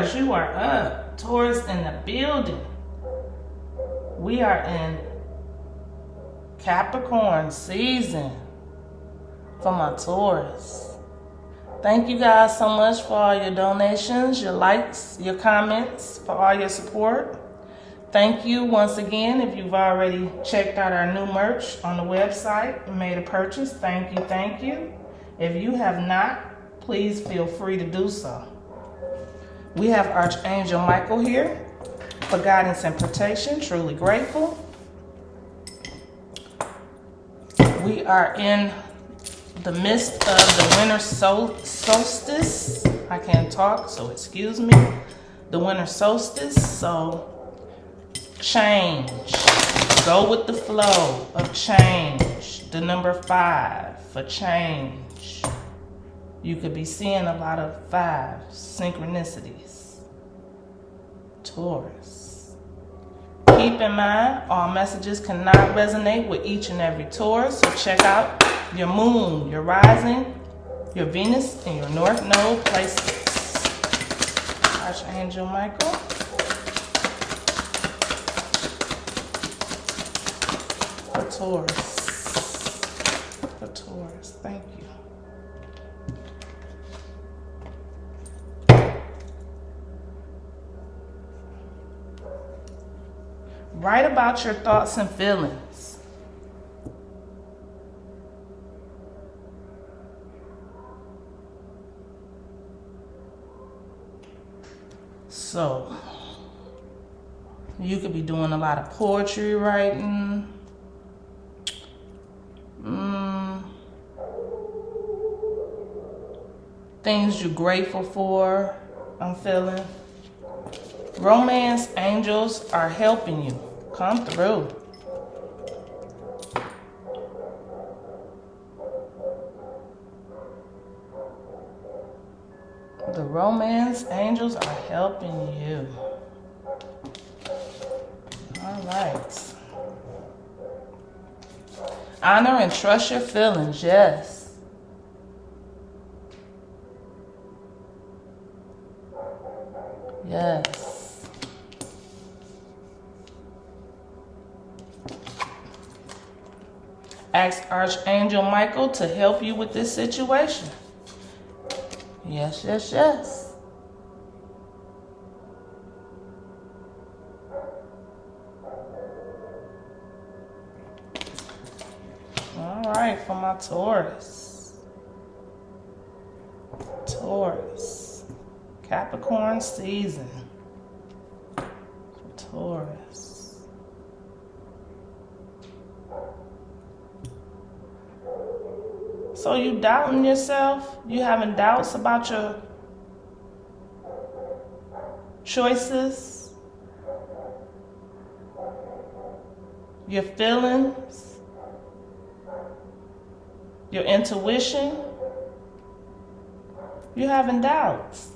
Taurus, you are up. Taurus in the building. We are in Capricorn season for my Taurus. Thank you guys so much for all your donations, your likes, your comments, for all your support. Thank you once again if you've already checked out our new merch on the website and made a purchase. Thank you, thank you. If you have not, please feel free to do so. We have Archangel Michael here for guidance and protection. Truly grateful. We are in the midst of the winter solstice. I can't talk, so excuse me. The winter solstice, so change. Go with the flow of change. The number 5 for change. You could be seeing a lot of 5 synchronicities. Taurus. Keep in mind, all messages cannot resonate with each and every Taurus, so check out your moon, your rising, your Venus, and your North Node placements. Archangel Michael. For Taurus. For Taurus. Thank you. Write about your thoughts and feelings. So, you could be doing a lot of poetry writing. Things you're grateful for, I'm feeling. Romance angels are helping you. Come through. The romance angels are helping you. All right. Honor and trust your feelings, yes. Yes. Ask Archangel Michael to help you with this situation. Yes, yes, yes. All right, for my Taurus. Taurus. Capricorn season. Taurus. So you doubting yourself? You having doubts about your choices? Your feelings? Your intuition? You having doubts?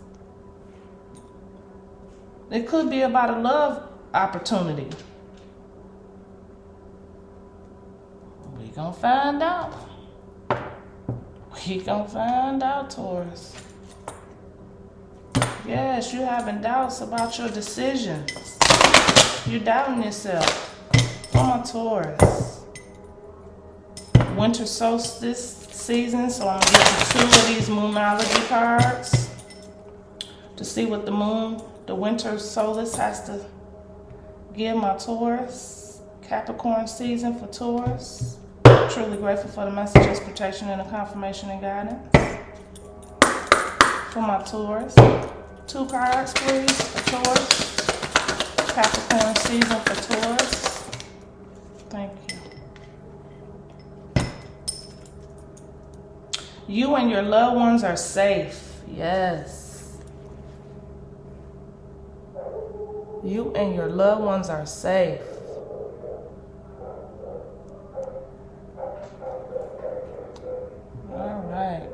It could be about a love opportunity. We gonna find out. We gonna find out, Taurus. Yes, you having doubts about your decisions. You doubting yourself. For my Taurus. Winter solstice season, so I'm gonna get you 2 of these Moonology cards to see what the moon, the winter solstice has to give my Taurus. Capricorn season for Taurus. Truly grateful for the messages, protection, and the confirmation and guidance. For my Taurus. 2 cards, please, for Taurus. Capricorn season for Taurus. Thank you. You and your loved ones are safe. Yes. You and your loved ones are safe. All right.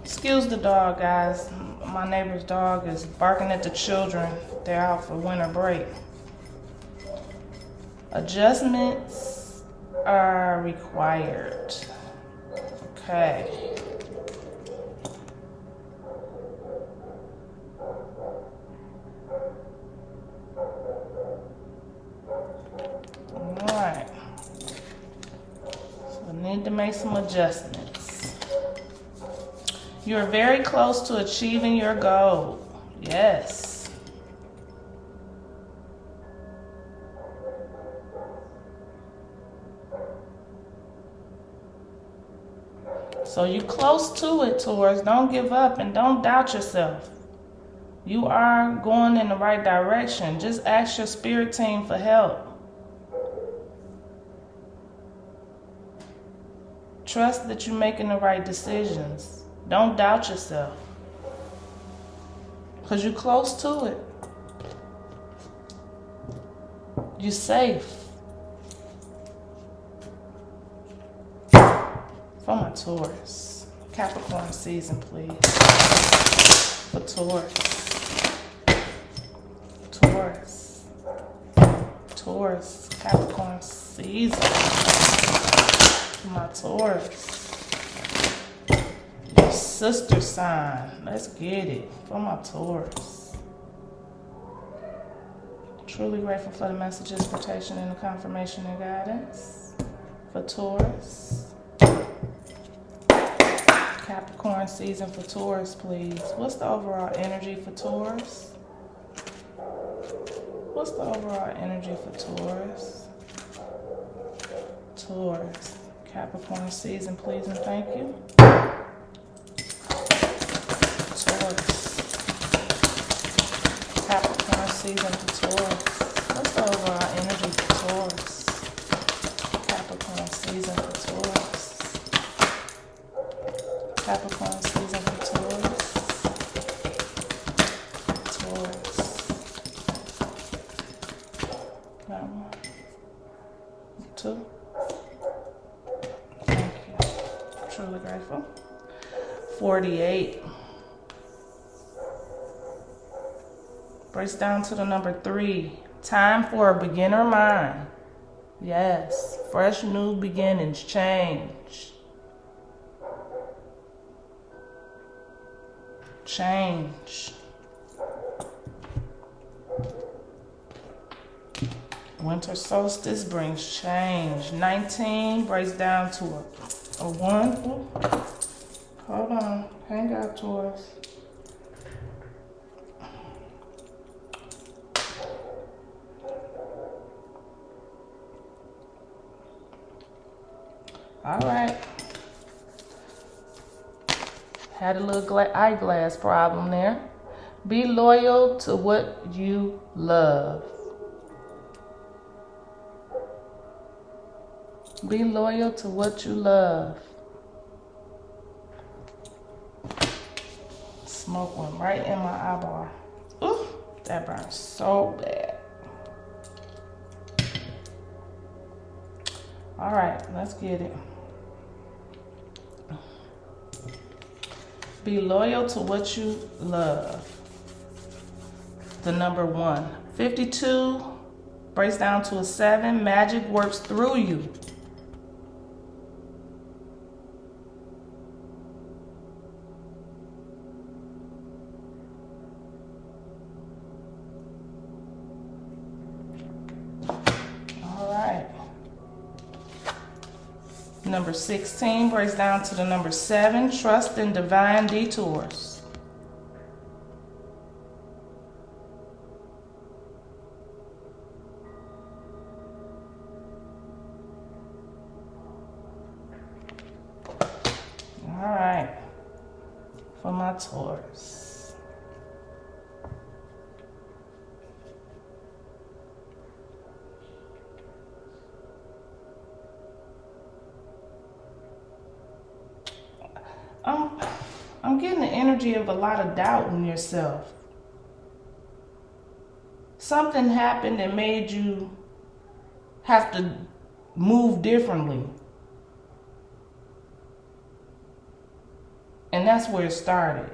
Excuse the dog, guys. My neighbor's dog is barking at the children. They're out for winter break. Adjustments are required. Okay. Need to make some adjustments. You're very close to achieving your goal. Yes. So you're close to it, Taurus. Don't give up and don't doubt yourself. You are going in the right direction. Just ask your spirit team for help. Trust that you're making the right decisions. Don't doubt yourself. Because you're close to it. You're safe. For my Taurus. Capricorn season, please. For Taurus. Taurus. Taurus. Capricorn season. For my Taurus. Your sister sign. Let's get it. For my Taurus. Truly grateful for the messages, protection, and the confirmation and guidance. For Taurus. Capricorn season for Taurus, please. What's the overall energy for Taurus? What's the overall energy for Taurus? Taurus. Capricorn season, please and thank you. Taurus. Capricorn season for Taurus. What's the overall energy for Taurus? Capricorn season for Taurus. Capricorn season for Taurus. Taurus. Got one. Two. Thank you. Truly grateful. 48. Breaks down to the number 3. Time for a beginner mind. Yes. Fresh new beginnings. Change. Change. Winter solstice brings change. 19 breaks down to a 1. Ooh. Hold on. Hang out, Taurus. All right. Had a little eyeglass problem there. Be loyal to what you love. Be loyal to what you love. Smoke went right in my eyeball. Ooh, that burns so bad. All right, let's get it. Be loyal to what you love. The number 1. 52 breaks down to a 7. Magic works through you. All right. Number 16 breaks down to the number 7. Trust in divine detours. All right. For my Taurus. I'm getting the energy of a lot of doubt in yourself. Something happened that made you have to move differently. And that's where it started.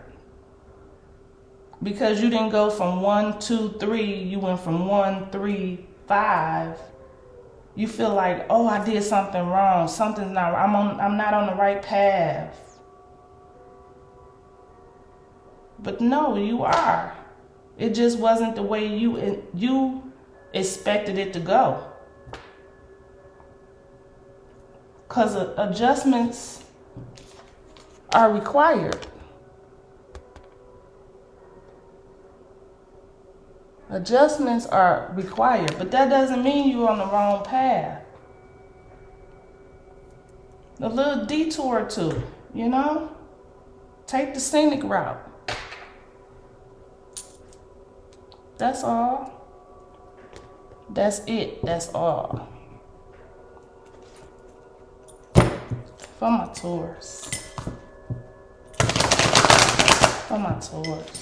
Because you didn't go from 1, 2, 3, you went from 1, 3, 5. You feel like, oh, I did something wrong. Something's not, I'm not on the right path. But no, you are. It just wasn't the way you expected it to go. because adjustments are required. Adjustments are required, but that doesn't mean you're on the wrong path. A little detour or two, you know? Take the scenic route. That's all. That's it. That's all. For my Taurus. For my Taurus.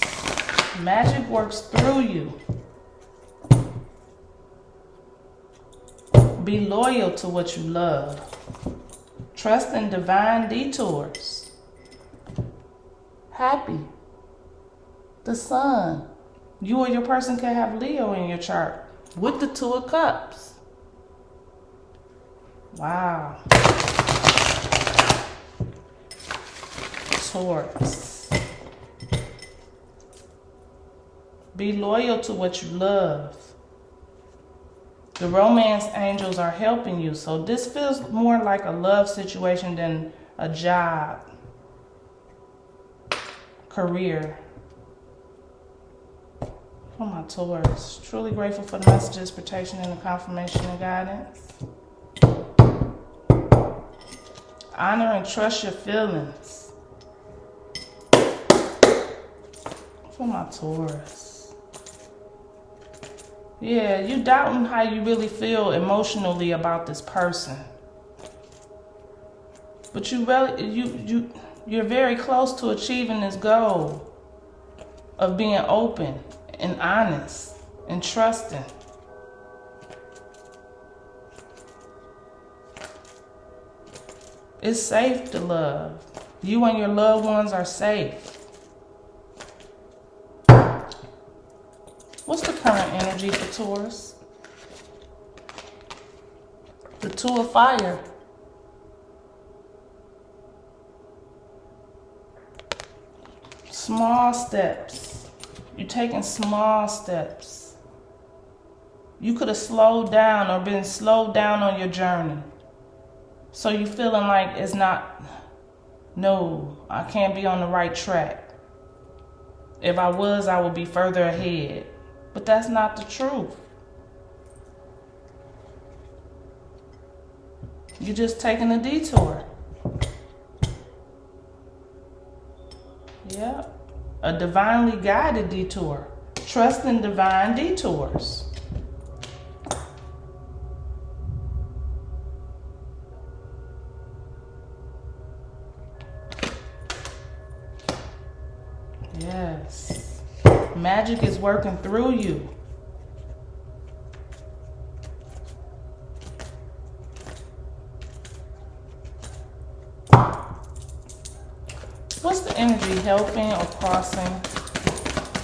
Magic works through you. Be loyal to what you love. Trust in divine detours. Happy. The sun. You or your person can have Leo in your chart with the 2 of Cups. Wow. Taurus. Be loyal to what you love. The romance angels are helping you. So this feels more like a love situation than a job, career. For my Taurus. Truly grateful for the messages, protection, and the confirmation and guidance. Honor and trust your feelings. For my Taurus. Yeah, you doubting how you really feel emotionally about this person. But you're very close to achieving this goal of being open and honest and trusting. It's safe to love. You and your loved ones are safe. What's the current energy for Taurus? The 2 of Fire. Small steps. You're taking small steps. You could have slowed down or been slowed down on your journey. So you're feeling like it's not, no, I can't be on the right track. If I was, I would be further ahead. But that's not the truth. You're just taking a detour. Yeah. A divinely guided detour. Trust in divine detours. Yes. Magic is working through you. What's the energy helping or crossing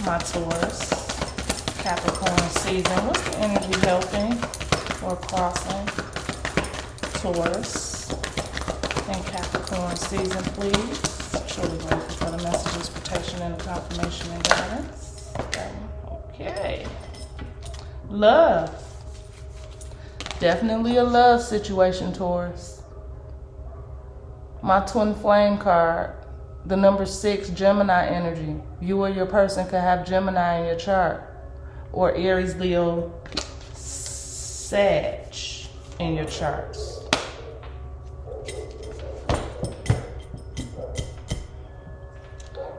my Taurus, Capricorn season? What's the energy helping or crossing Taurus and Capricorn season, please? Truly grateful for the messages, protection, and the confirmation and guidance. Okay. Love. Definitely a love situation, Taurus. My twin flame card, the number 6, Gemini energy. You or your person could have Gemini in your chart. Or Aries, Leo, Sag in your charts.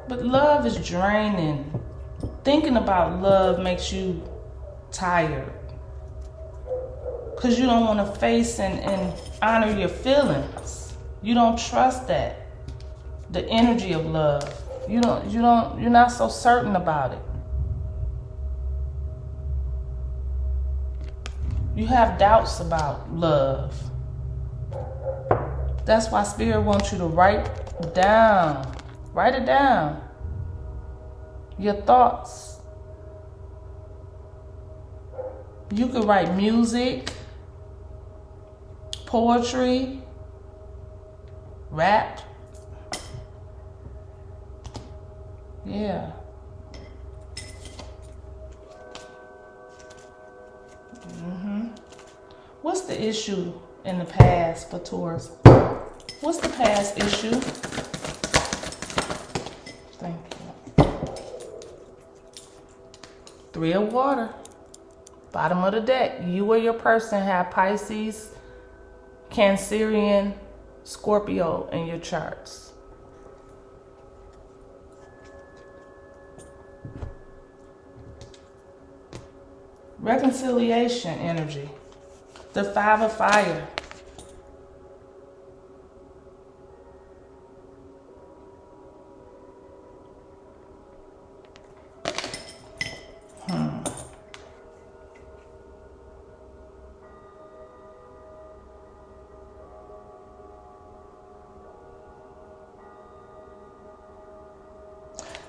But love is draining. Thinking about love makes you tired. Because you don't want to face and honor your feelings. You don't trust that. The energy of love. You're not so certain about it. You have doubts about love. That's why Spirit wants you to write it down. Your thoughts. You could write music, poetry, rap. Yeah. What's the issue in the past for Taurus? What's the past issue? Thank you. 3 of water. Bottom of the deck. You or your person have Pisces, Cancerian, Scorpio in your charts. Reconciliation energy. The 5 of fire.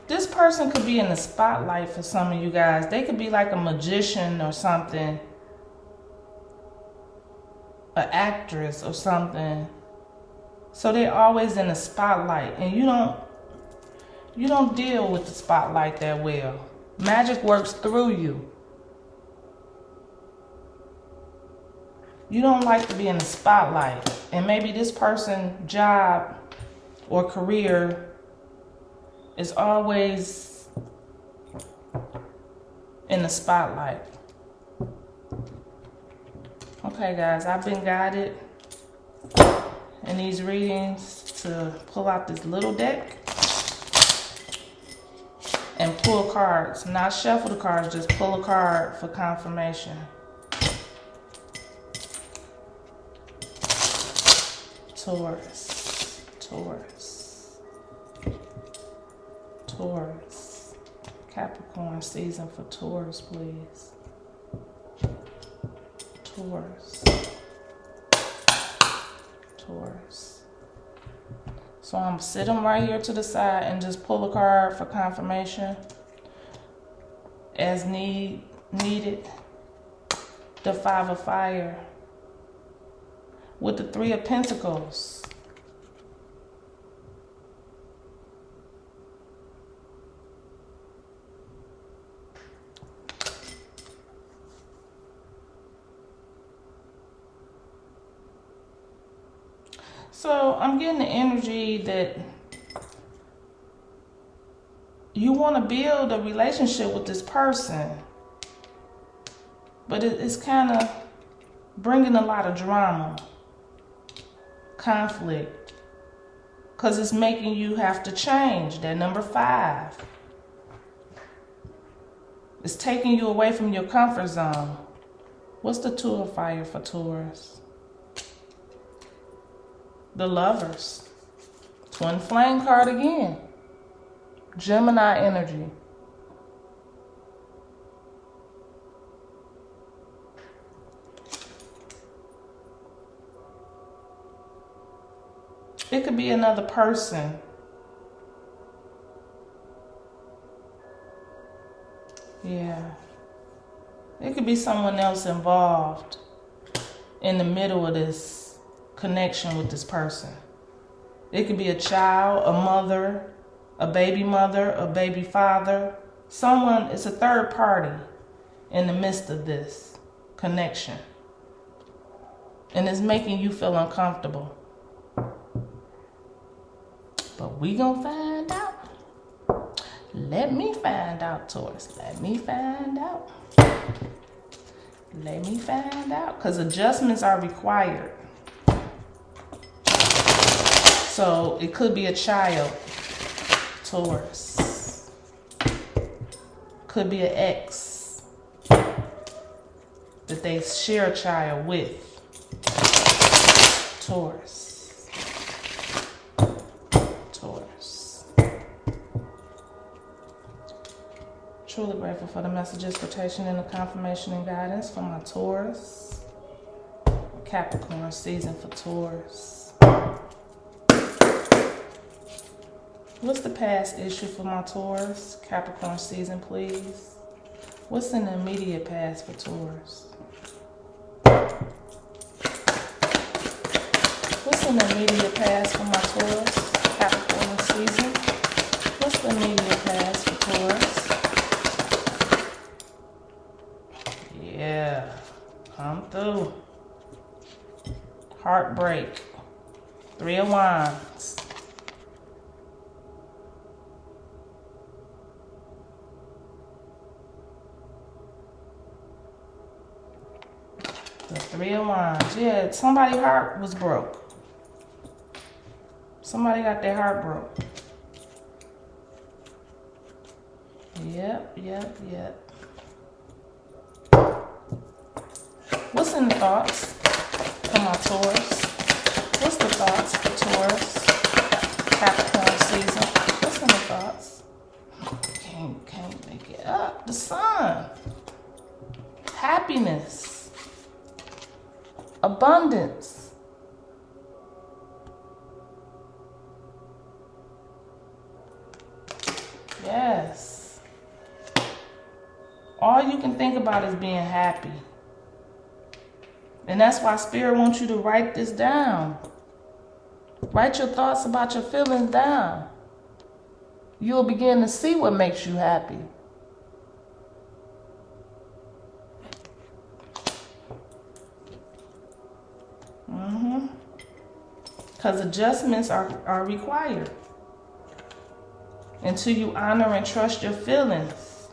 This person could be in the spotlight for some of you guys. They could be like a magician or something. An actress or something. So they're always in the spotlight. And you don't deal with the spotlight that well. Magic works through you. You don't like to be in the spotlight. And maybe this person's job or career is always in the spotlight. Okay, guys, I've been guided in these readings to pull out this little deck and pull cards. Not shuffle the cards, just pull a card for confirmation. Taurus, Taurus, Taurus. Capricorn season for Taurus, please. Taurus. Taurus. So I'm sitting right here to the side and just pull a card for confirmation as needed. The 5 of fire with the 3 of pentacles. So I'm getting the energy that you want to build a relationship with this person, but it's kind of bringing a lot of drama, conflict, because it's making you have to change. That number 5. It's taking you away from your comfort zone. What's the 2 of fire for Taurus? The Lovers. Twin flame card again. Gemini energy. It could be another person. Yeah. It could be someone else involved in the middle of this connection with this person. It could be a child, a mother, a baby father. Someone, it's a third party in the midst of this connection. And it's making you feel uncomfortable. But we gonna find out. Let me find out, Taurus. Let me find out. Let me find out. Because adjustments are required. So it could be a child, Taurus. Could be an ex that they share a child with, Taurus. Taurus. Truly grateful for the messages, protection, and the confirmation and guidance for my Taurus. Capricorn season for Taurus. What's the past issue for my Taurus? Capricorn season, please. What's in the immediate past for Taurus? What's in the immediate past for my Taurus? Capricorn season. What's the immediate past for Taurus? Yeah, come through. Heartbreak. 3 Three of Wands. The Three of Wands. Yeah, somebody's heart was broke. Somebody got their heart broke. Yep. What's in the thoughts for my Taurus? What's the thoughts for Taurus? Capricorn season. What's in the thoughts? Can't make it up. The Sun. Happiness. Abundance. Yes. All you can think about is being happy. And that's why Spirit wants you to write this down. Write your thoughts about your feelings down. You'll begin to see what makes you happy. Because adjustments are required. Until you honor and trust your feelings.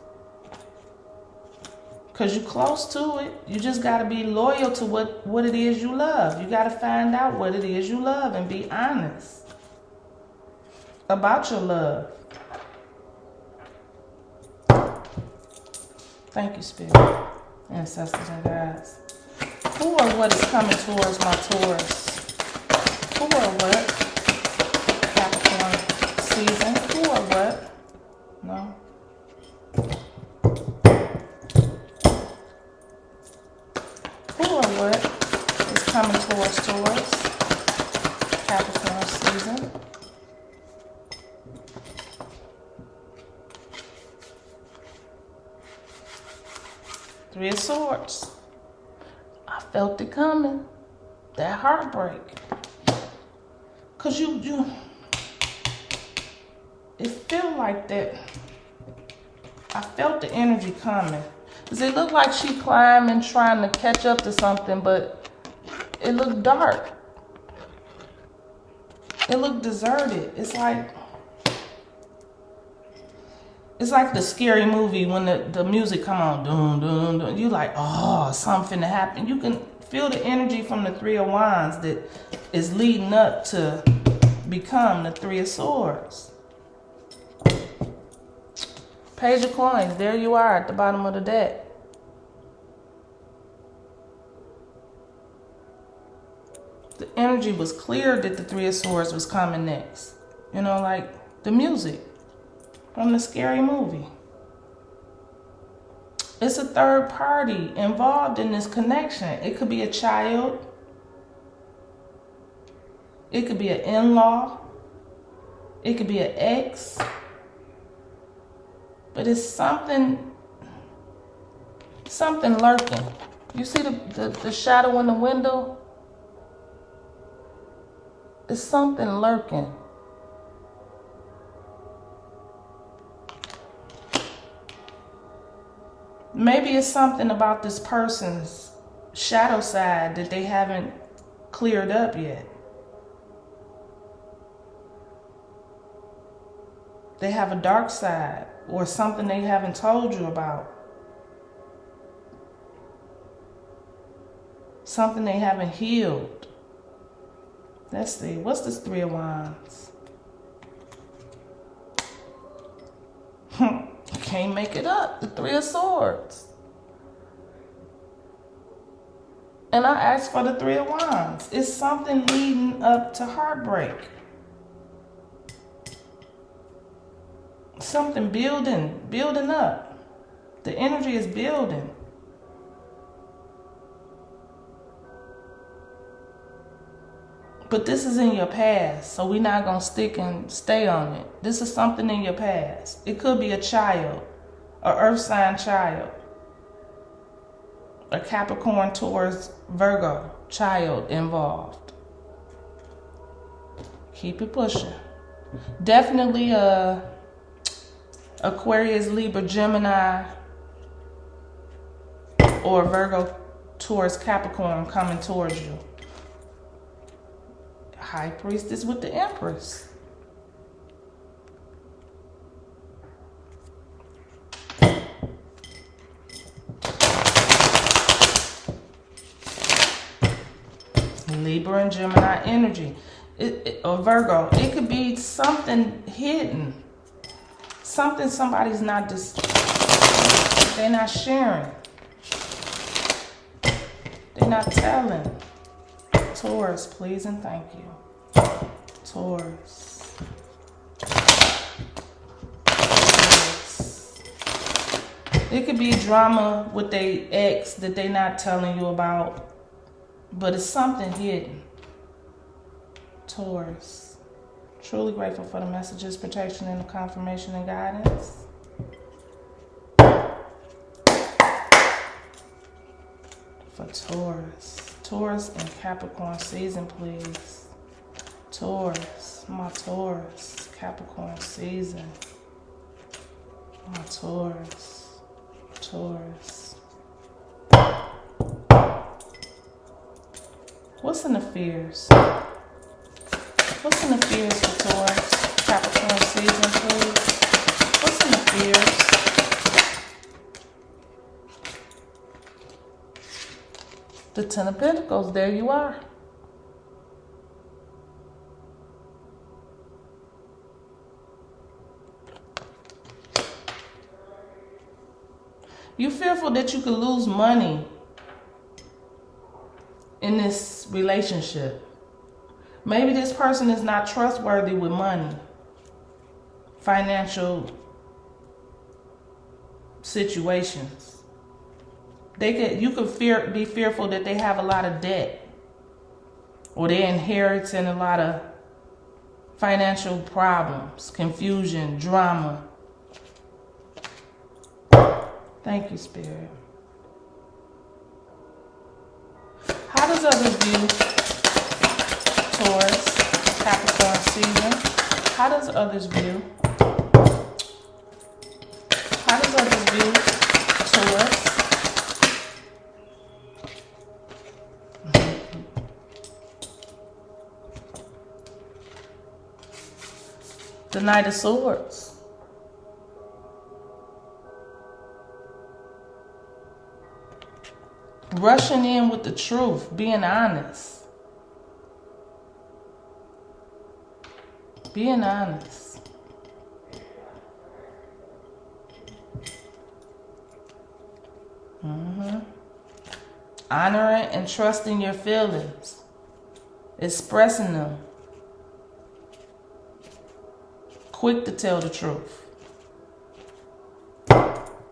Because you're close to it. You just got to be loyal to what it is you love. You got to find out what it is you love and be honest about your love. Thank you, Spirit, ancestors, and guides. Who or what is coming towards my Taurus? Who or what? Capricorn season. Who or what? No. Who or what is coming towards Taurus? Capricorn season. Three of Swords. I felt it coming. That heartbreak. Cause it felt like that. I felt the energy coming. Cause it looked like she climbing, trying to catch up to something, but it looked dark. It looked deserted. It's like the scary movie when the music come on, dun, dun, dun. You like, oh, something to happen. You can feel the energy from the Three of Wands that is leading up to become the Three of Swords. Page of Coins, there you are at the bottom of the deck. The energy was clear that the Three of Swords was coming next. You know, like the music from the scary movie. It's a third party involved in this connection. It could be a child. It could be an in-law. It could be an ex. But it's something lurking. You see the shadow in the window? It's something lurking. Maybe it's something about this person's shadow side that they haven't cleared up yet. They have a dark side or something they haven't told you about. Something they haven't healed. Let's see, what's this Three of Wands? Can't make it up. The Three of Swords. And I asked for the Three of Wands. It's something leading up to heartbreak. Something building up. The energy is building. But this is in your past, so we're not going to stick and stay on it. This is something in your past. It could be a child, an earth sign child, a Capricorn, Taurus, Virgo child involved. Keep it pushing. Definitely Aquarius, Libra, Gemini, or Virgo, Taurus, Capricorn coming towards you. High Priestess with the Empress. Libra and Gemini energy. Or Virgo. It could be something hidden. Something somebody's not they're not sharing. They're not telling. Taurus, please and thank you. Taurus. It could be drama with their ex that they're not telling you about, but it's something hidden. Taurus. Truly grateful for the messages, protection, and the confirmation and guidance. For Taurus. Taurus and Capricorn season, please. Taurus. My Taurus. Capricorn season. My Taurus. Taurus. What's in the fears? What's in the fears for Taurus? Capricorn season, please. What's in the fears? The Ten of Pentacles, there you are. You're fearful that you could lose money in this relationship. Maybe this person is not trustworthy with money, financial situations. You could be fearful that they have a lot of debt, or they're inheriting a lot of financial problems, confusion, drama. Thank you, Spirit. How does others view Taurus, Capricorn season? How does others view? How does others view Taurus? The Knight of Swords. Rushing in with the truth, being honest. Being honest. Honoring and trusting your feelings. Expressing them. Quick to tell the truth.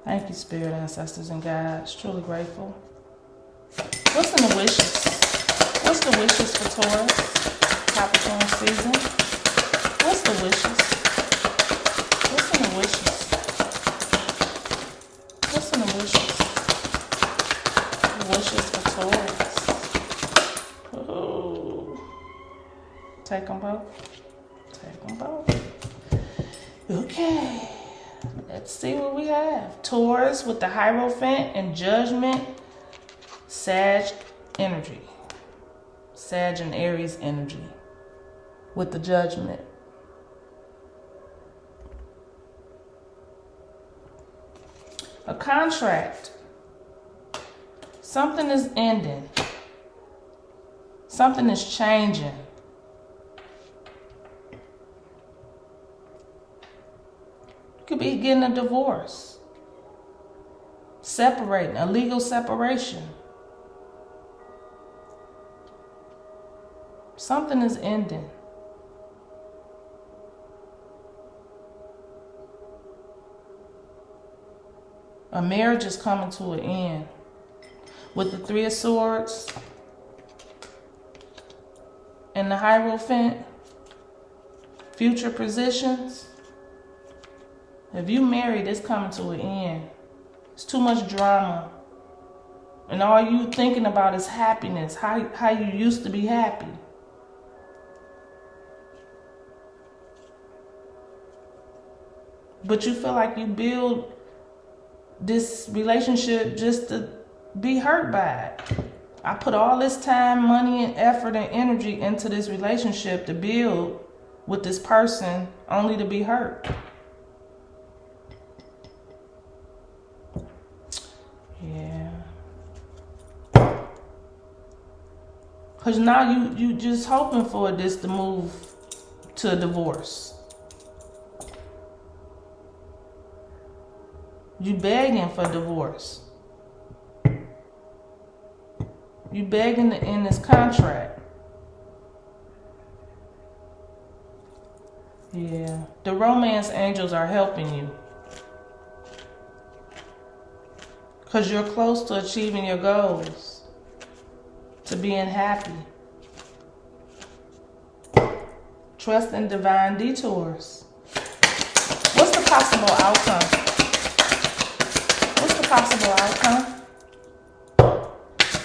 Thank you, Spirit, Ancestors, and Guides. Truly grateful. What's in the wishes? What's the wishes for Taurus, Capricorn season? What's the wishes? What's in the wishes? What's in the wishes? The wishes for Taurus. Ooh. Take them both. Take them both. Okay. Let's see what we have. Taurus with the Hierophant and Judgment. Sag energy. Sag and Aries energy. With the Judgment. A contract. Something is ending. Something is changing. You could be getting a divorce. Separating, a legal separation. Something is ending. A marriage is coming to an end. With the Three of Swords and the Hierophant, future positions. If you married, it's coming to an end. It's too much drama. And all you thinking about is happiness, how you used to be happy. But you feel like you build this relationship just to be hurt by it. I put all this time, money, and effort and energy into this relationship to build with this person only to be hurt. Yeah. Because now you just hoping for this to move to a divorce. You begging for divorce. You begging to end this contract. Yeah. The romance angels are helping you. Because you're close to achieving your goals. To being happy. Trust in divine detours. What's the possible outcome? What's the possible outcome?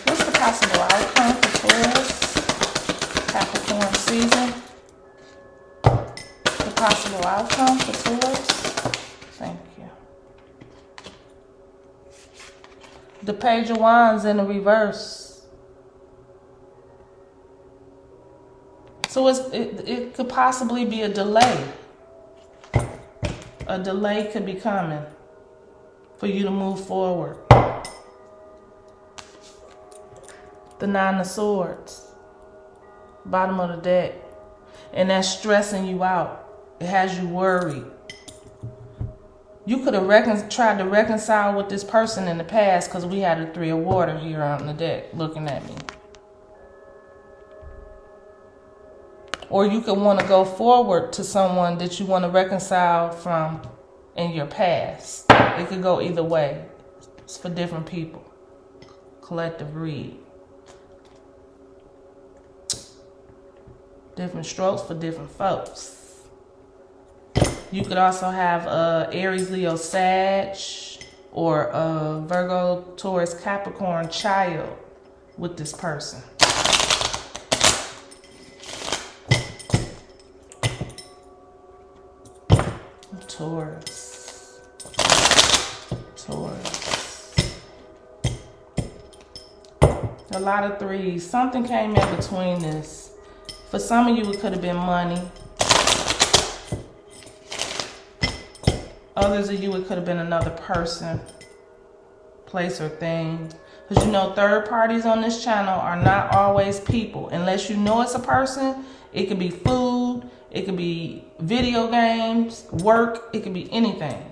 What's the possible outcome for Taurus? Capricorn season. The possible outcome for Taurus. Thank you. The Page of Wands in the reverse. So it could possibly be a delay. A delay could be coming for you to move forward. The Nine of Swords. Bottom of the deck. And that's stressing you out. It has you worried. You could have tried to reconcile with this person in the past because we had a Three of Water here on the deck looking at me. Or you could want to go forward to someone that you want to reconcile from in your past. It could go either way. It's for different people. Collective read. Different strokes for different folks. You could also have Aries, Leo, Sag, or Virgo, Taurus, Capricorn child with this person. Taurus. A lot of threes. Something came in between this. For some of you, it could have been money. Others of you, it could have been another person, place, or thing. Because you know, third parties on this channel are not always people. Unless you know it's a person, it could be food, it could be video games, work, it could be anything.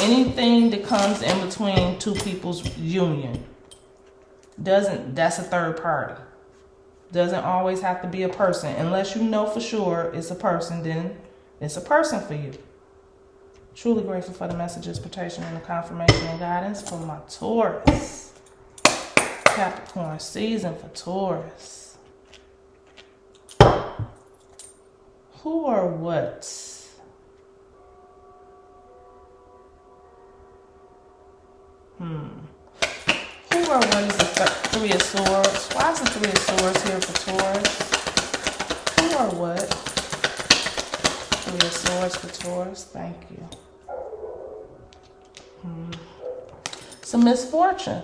Anything that comes in between two people's union. That's a third party. Doesn't always have to be a person. Unless you know for sure it's a person, then it's a person for you. Truly grateful for the messages, protection, and the confirmation and guidance for my Taurus. Capricorn season for Taurus. Who or what? Who or what is the Three of Swords? Why is the Three of Swords here for Taurus? Who or what? Three of Swords for Taurus. Thank you. It's a misfortune.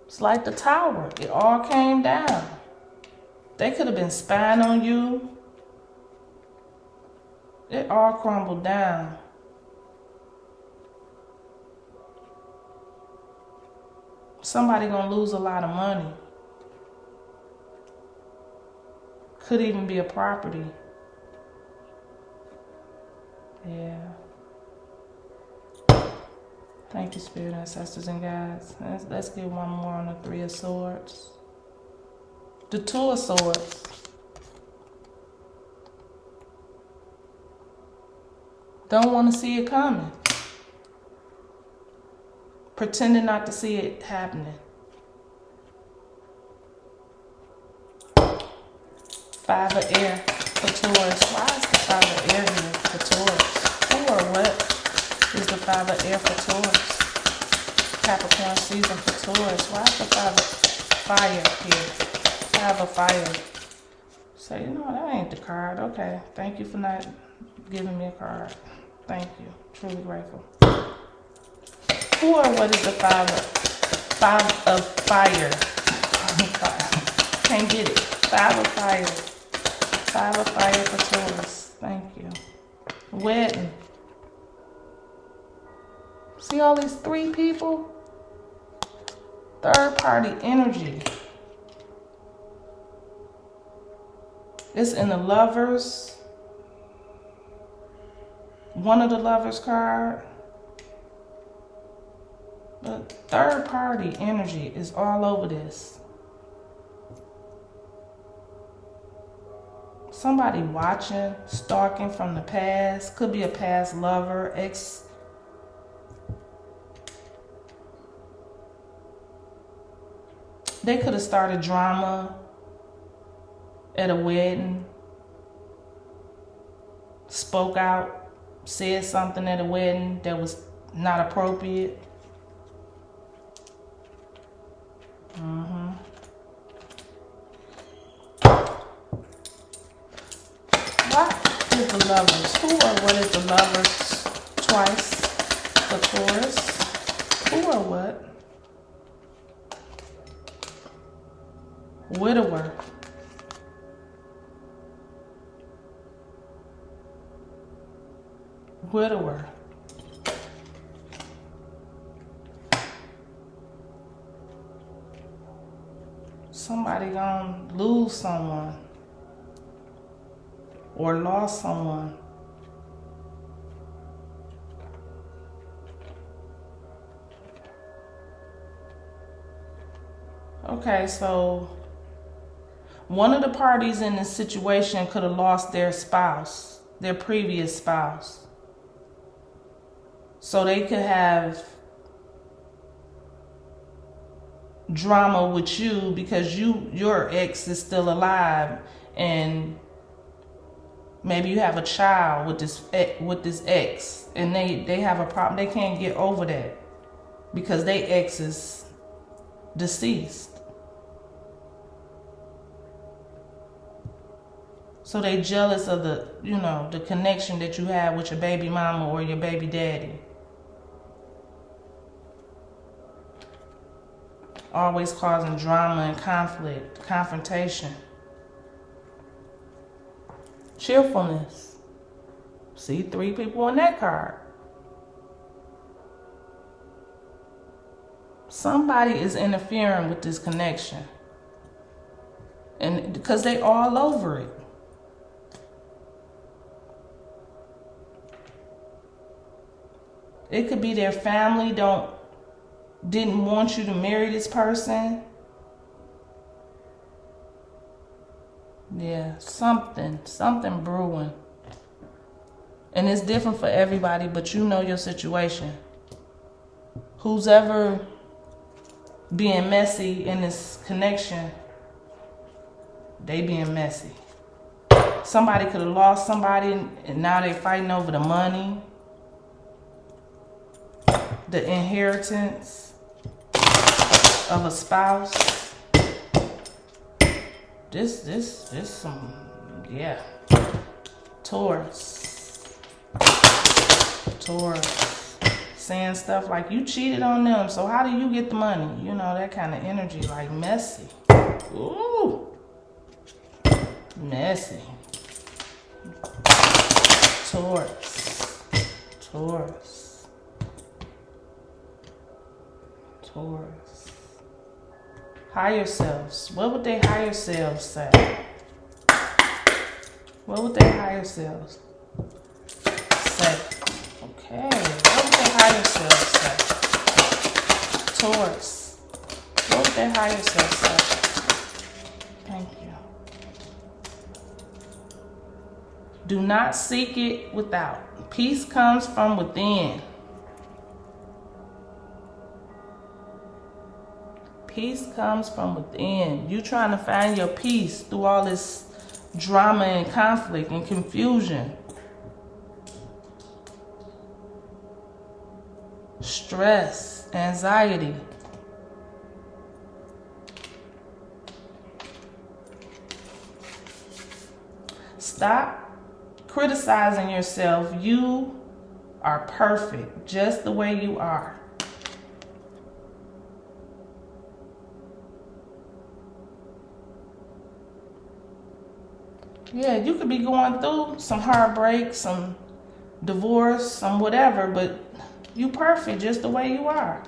It's like the tower. It all came down. They could have been spying on you. It all crumbled down. Somebody gonna lose a lot of money. Could even be a property. Yeah. Thank you, Spirit, Ancestors, and Guides. Let's get one more on the Three of Swords. The Two of Swords. Don't want to see it coming. Pretending not to see it happening. Five of Air for Taurus. Why is the Five of Air here for Taurus? Who or what is the Five of Air for Taurus? Capricorn season for Taurus. Why is the Five of Fire here? Five of Fire. So, you know, that ain't the card. Okay. Thank you for not giving me a card. Thank you. Truly grateful. Who or what is the five of fire? Can't get it. Five of fire. Five of fire for Taurus. Thank you. Wedding. See all these three people? Third party energy. It's in the Lovers. One of the Lovers card. But third party energy is all over this. Somebody watching, stalking from the past. Could be a past lover, ex. They could have started drama at a wedding. Spoke out, said something at a wedding that was not appropriate. What is the Lovers? Who or what is the Lovers? Twice for Taurus. Who or what? Widower. Widower. Somebody gonna lose someone or lost someone. Okay, so one of the parties in this situation could have lost their spouse, their previous spouse. So they could have drama with you because your ex is still alive, and maybe you have a child with this ex, and they have a problem. They can't get over that because their ex is deceased. So they jealous of the connection that you have with your baby mama or your baby daddy. Always causing drama and conflict, confrontation. Cheerfulness. See, three people on that card. Somebody is interfering with this connection. And because they all over it. It could be their family didn't want you to marry this person. Yeah, something brewing. And it's different for everybody, but you know your situation. Who's ever being messy in this connection, they being messy. Somebody could have lost somebody and now they fighting over the money, the inheritance of a spouse. This some, yeah. Taurus. Saying stuff like you cheated on them, so how do you get the money? You know, that kind of energy, like messy. Ooh. Messy. Taurus. Higher selves. What would their higher selves say? What would their higher selves say? Okay. What would their higher selves say? Taurus. What would their higher selves say? Thank you. Do not seek it without. Peace comes from within. Peace comes from within. You trying to find your peace through all this drama and conflict and confusion. Stress, anxiety. Stop criticizing yourself. You are perfect just the way you are. Yeah, you could be going through some heartbreak, some divorce, some whatever, but you perfect just the way you are.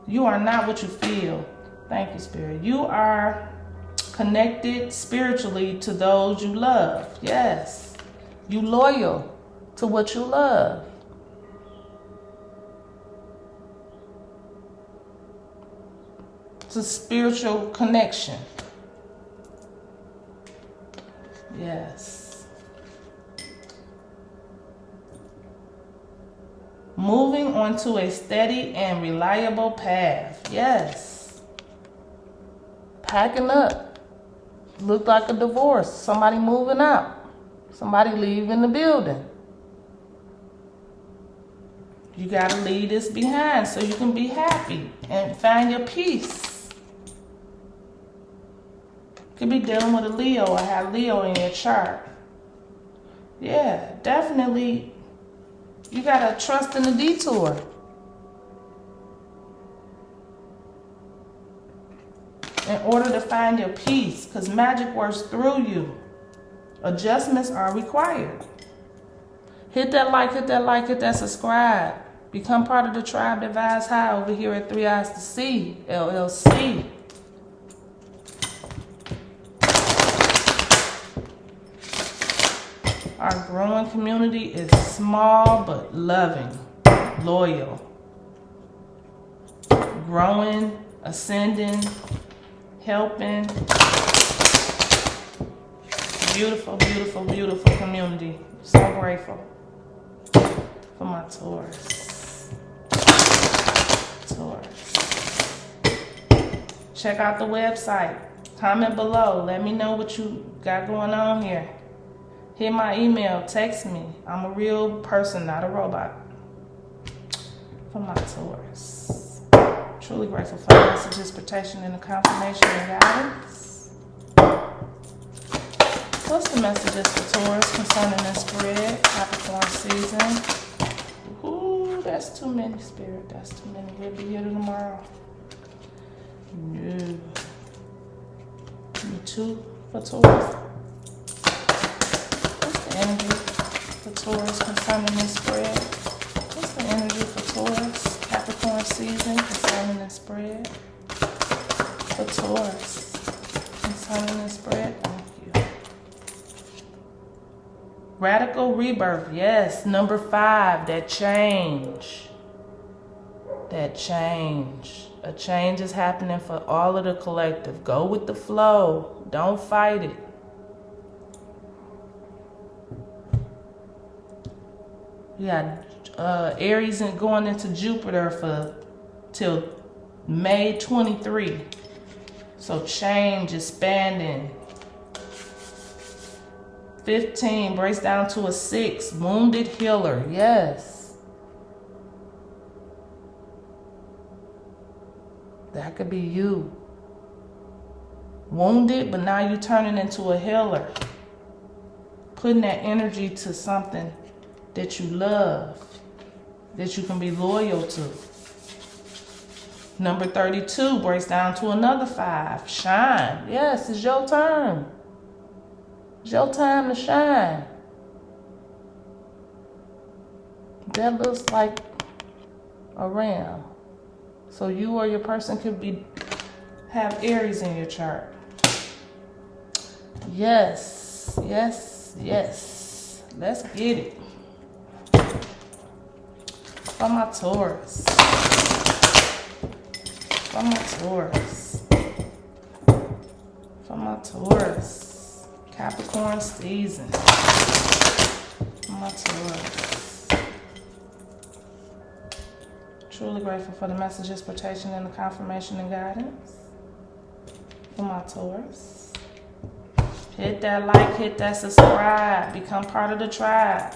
You are not what you feel. Thank you, Spirit. You are connected spiritually to those you love. Yes. You loyal to what you love. It's a spiritual connection. Yes. Moving onto a steady and reliable path. Yes. Packing up. Looked like a divorce. Somebody moving out. Somebody leaving the building. You got to leave this behind so you can be happy and find your peace. Could be dealing with a Leo or have Leo in your chart. Yeah, definitely. You got to trust in the detour. In order to find your peace, because magic works through you. Adjustments are required. Hit that like, hit that like, hit that subscribe. Become part of the tribe that vibes high over here at 3 Eyes to See, LLC. Our growing community is small but loving, loyal. Growing, ascending, helping. Beautiful, beautiful, beautiful community. So grateful for my Taurus. Check out the website. Comment below. Let me know what you got going on here. Hit my email. Text me. I'm a real person, not a robot. For my Taurus. Truly grateful for the messages, protection, and the confirmation and guidance. What's the messages for Taurus concerning this spread? Capricorn season. Ooh, that's too many, Spirit. That's too many. We'll be here tomorrow. No. Me too for Taurus. What's the energy for Taurus concerning this spread? What's the energy for Taurus? Capricorn season concerning this spread? For Taurus concerning this spread? Radical rebirth, yes. Number 5, that change. That change. A change is happening for all of the collective. Go with the flow. Don't fight it. We got Aries and going into Jupiter for till May 23. So change, expanding. 15 breaks down to a 6. Wounded healer. Yes. That could be you. Wounded, but now you're turning into a healer. Putting that energy to something that you love, that you can be loyal to. Number 32 breaks down to another 5. Shine. Yes, it's your turn. It's your time to shine. That looks like a ram. So you or your person could have Aries in your chart. Yes, yes, yes. Let's get it. For my Taurus. For my Taurus. For my Taurus. Capricorn season. My Taurus. Truly grateful for the messages, protection, and the confirmation and guidance. For my Taurus. Hit that like, hit that subscribe. Become part of the tribe.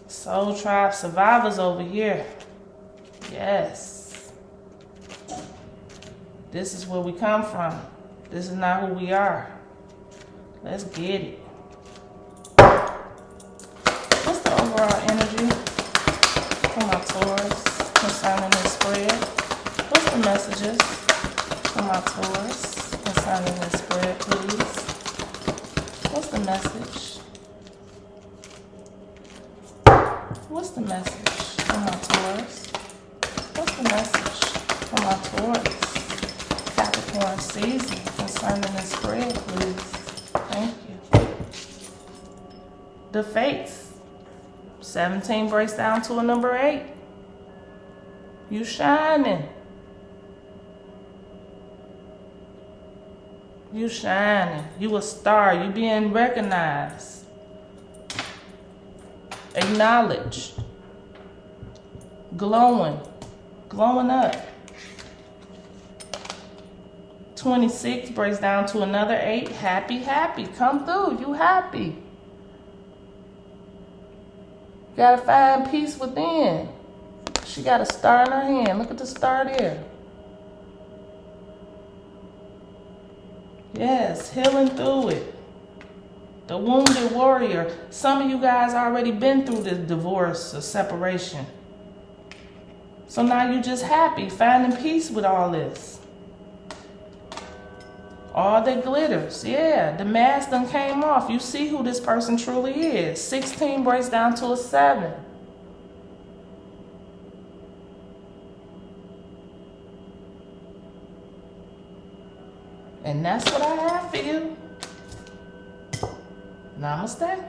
Soul Tribe survivors over here. Yes. This is where we come from. This is not who we are. Let's get it. What's the overall energy for my Taurus concerning this spread? What's the messages for my Taurus concerning this spread, please. What's the message? What's the message for my Taurus? What's the message for my Taurus Capricorn season concerning this spread, please? Thank you. The Fates. 17 breaks down to a number 8. You shining. You shining. You a star. You being recognized. Acknowledged. Glowing. Glowing up. 26 breaks down to another 8. Happy, happy. Come through. You happy. Gotta find peace within. She got a star in her hand. Look at the star there. Yes, healing through it. The wounded warrior. Some of you guys already been through this divorce or separation. So now you just happy, finding peace with all this. All that glitters. Yeah, the mask done came off. You see who this person truly is. 16 breaks down to a 7. And that's what I have for you. Namaste.